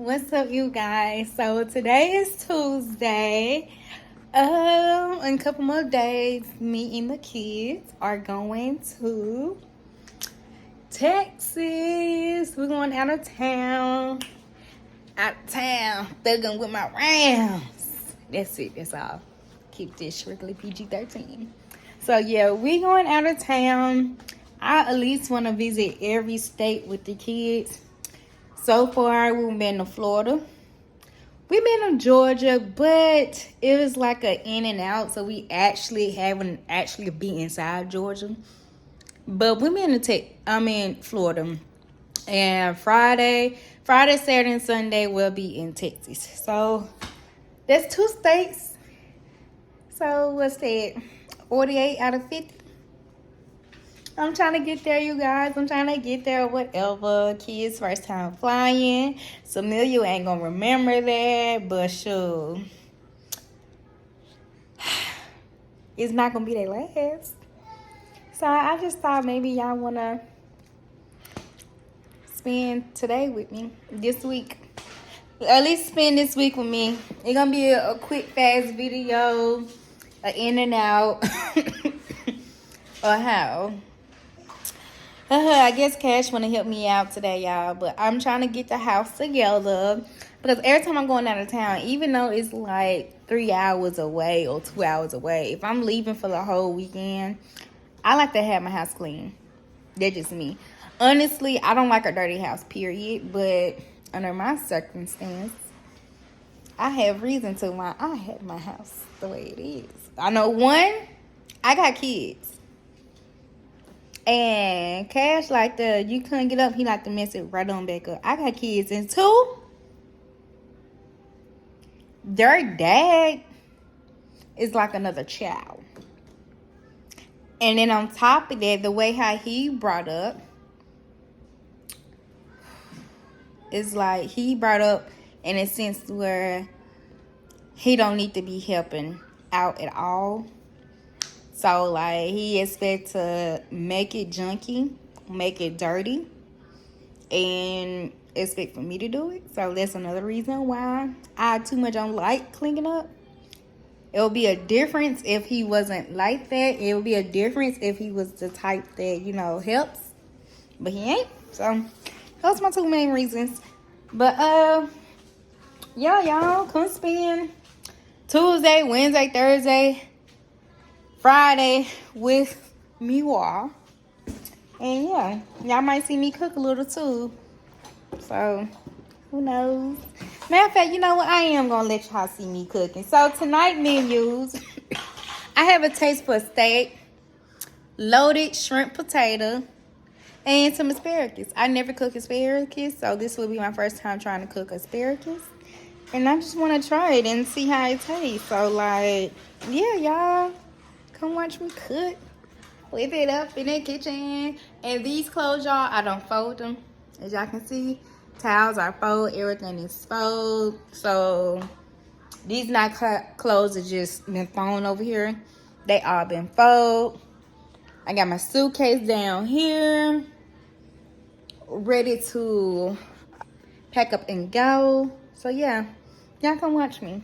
What's up, you guys? So today is Tuesday. In a couple more days, me and the kids are going to Texas. We're going out of town. Thugging with my Rams. That's it. That's all. Keep this strictly PG-13. So yeah, we going out of town. I at least want to visit every state with the kids. So far, we've been to Florida. We've been to Georgia, but it was like an in and out, so we haven't been inside Georgia. But we've been to Florida. And Friday, Saturday, and Sunday we'll be in Texas. So that's 2 states. So what's that? 48 out of 50. I'm trying to get there, you guys. I'm trying to get there, whatever. Kids' first time flying. Some of you ain't gonna remember that, but sure. It's not gonna be their last. So I just thought maybe y'all wanna spend today with me, this week. At least spend this week with me. It's gonna be a quick, fast video, an in and out, or how. I guess Cash want to help me out today, y'all. But I'm trying to get the house together. Because every time I'm going out of town, even though it's like 3 hours away or 2 hours away, if I'm leaving for the whole weekend, I like to have my house clean. That's just me. Honestly, I don't like a dirty house, period. But under my circumstance, I have reason to why I have my house the way it is. I know, one, I got kids. And Cash like you couldn't get up. He like to mess it right on back up. I got kids. And 2, their dad is like another child. And then on top of that, the way how he brought up is like he brought up in a sense where he don't need to be helping out at all. So, like, he expects to make it junky, make it dirty, and expect for me to do it. So, that's another reason why I too much don't like cleaning up. It would be a difference if he wasn't like that. It would be a difference if he was the type that, helps. But he ain't. So, those are my 2 main reasons. But, yeah, y'all, come spend Tuesday, Wednesday, Thursday, Friday with me all. And yeah, y'all might see me cook a little too. So who knows? Matter of fact, you know what? I am gonna let y'all see me cooking. So tonight menus, I have a taste for steak, loaded shrimp potato, and some asparagus. I never cook asparagus, so this will be my first time trying to cook asparagus. And I just want to try it and see how it tastes. So like, yeah, y'all. Come watch me cook. Whip it up in the kitchen. And these clothes, y'all, I don't fold them. As y'all can see, towels are fold. Everything is fold. So these not clothes are just been thrown over here. They all been fold. I got my suitcase down here, ready to pack up and go. So yeah, y'all come watch me.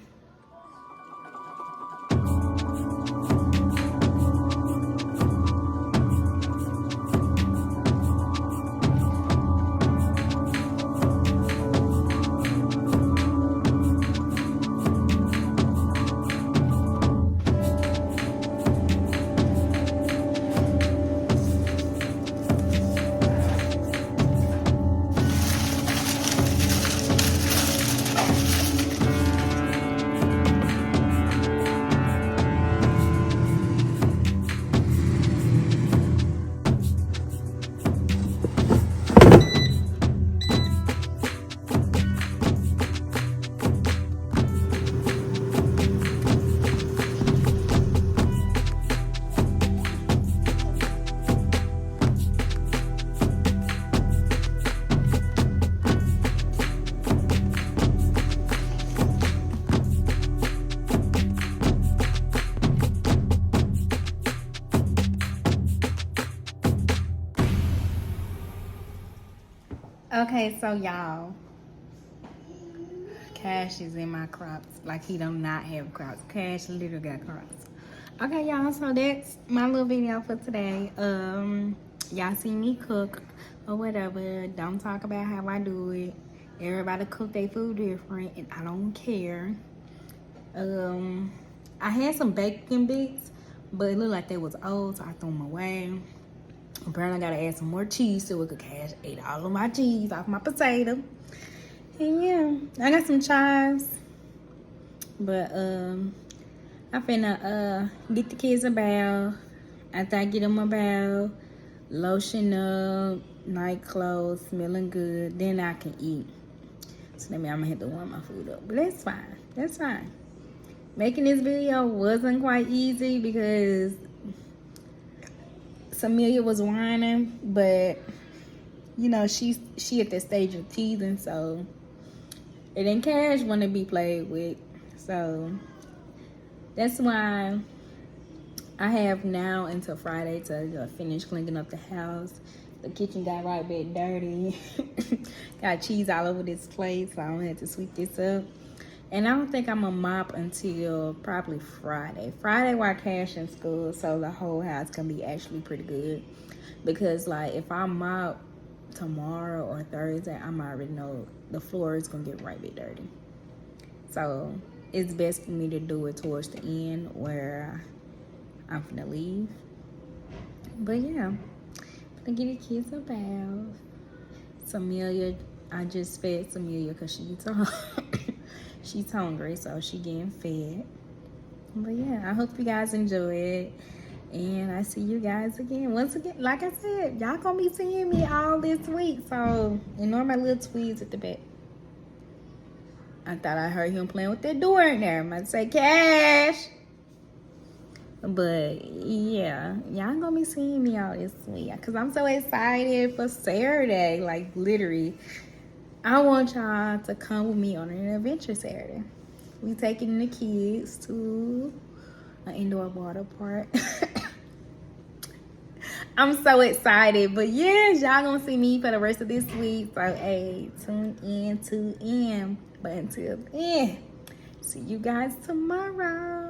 Okay, so y'all, Cash is in my Crocs. Like, he do not have Crocs. Cash literally got Crocs. Okay, y'all, so that's my little video for today. Y'all see me cook or whatever. Don't talk about how I do it. Everybody cook their food different, and I don't care. I had some bacon bits, but it looked like they was old, so I threw them away. Apparently, I gotta add some more cheese so we could Cash ate all of my cheese off my potato. And yeah, I got some chives, but I'm finna get the kids a bath. After I get them a bath, lotion up, night clothes, smelling good, then I can eat. So that means I'm gonna have to warm my food up, but that's fine. That's fine. Making this video wasn't quite easy because Samelia was whining, but you know she at that stage of teething, so it ain't Cash want to be played with. So that's why I have now until Friday to finish cleaning up the house. The kitchen got right bit dirty. Got cheese all over this place, so I'm gonna have to sweep this up. And I don't think I'm gonna mop until probably Friday. Friday while Cash in school, so the whole house can be actually pretty good. Because like if I mop tomorrow or Thursday, I'm already know the floor is gonna get right bit dirty. So it's best for me to do it towards the end where I'm gonna leave. But yeah, I'm gonna give the kids a bath. Samelia, I just fed Samelia because she's hungry, so she getting fed. But yeah, I hope you guys enjoy it. And I see you guys again. Once again, like I said, y'all gonna be seeing me all this week. So ignore my little tweets at the back. I thought I heard him playing with that door in there. I might say Cash. But yeah, y'all gonna be seeing me all this week. Because I'm so excited for Saturday. Like literally, I want y'all to come with me on an adventure Saturday. We taking the kids to an indoor water park. I'm so excited. But yes, y'all gonna see me for the rest of this week. So hey, tune in. But until then, see you guys tomorrow.